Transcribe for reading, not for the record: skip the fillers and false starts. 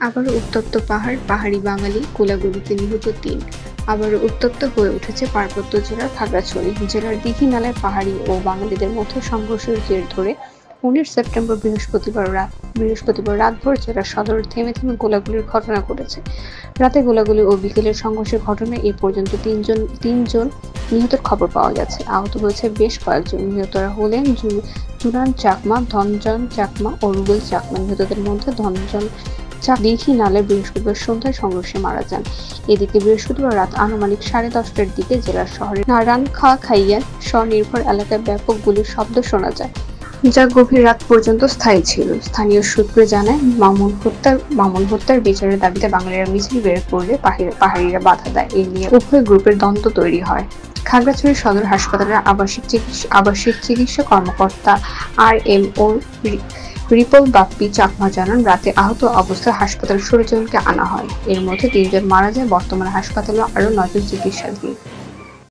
আবারও উত্তপ্ত পাহাড়, পাহাড়ি বাঙালি, গোলাগুলিতে নিহত ৩। আবারও উত্তপ্ত হয়ে উঠেছে পার্বত্য জেলার খাগড়াছড়ি। জেলার দীঘিনালায় পাহাড়ি ও বাঙালিদের মধ্যে সংঘর্ষের জের ধরে ১৯ সেপ্টেম্বর বৃহস্পতিবার রাতভর জেলার সদরে থেমে থেমে গোলাগুলির ঘটনা ঘটেছে। রাতে গোলাগুলি ও বিকেলের সংঘর্ষের ঘটনায় এ পর্যন্ত তিনজন নিহতের খবর পাওয়া গেছে। আহত হয়েছে বেশ কয়েকজন। নিহতরা হলেন জুনান চাকমা, ধনজন চাকমা ও রুবেল চাকমা। নিহতদের মধ্যে ধনজন দীঘিনালায় বৃহস্পতিবার সন্ধ্যায় সংঘর্ষে মারা যান। এদিকে বৃহস্পতিবার রাত আনুমানিক 10:30টার দিকে জেলার শহরের নারায়ণখাইয়ার স্বনির্ভর এলাকায় ব্যাপক গুলির শব্দ শোনা যায়, যা গভীর রাত পর্যন্ত স্থায়ী ছিল। স্থানীয় সূত্র জানায়, মামুন হত্যার বিচারের দাবিতে বাঙালিরা মিছিল বের করলে পাহাড়িরা বাধা দেয়। এ নিয়ে উভয় গ্রুপের দ্বন্দ্ব তৈরি হয়। খাগড়াছড়ি সদর হাসপাতালের আবাসিক চিকিৎসা কর্মকর্তা RMO রিপল বাপ্পি চাকমা জানান, রাতে আহত অবস্থায় হাসপাতালে 16 জনকে আনা হয়। এর মধ্যে 3 জন মারা যায়। বর্তমানে হাসপাতালে আরও 9 জন চিকিৎসাধীন।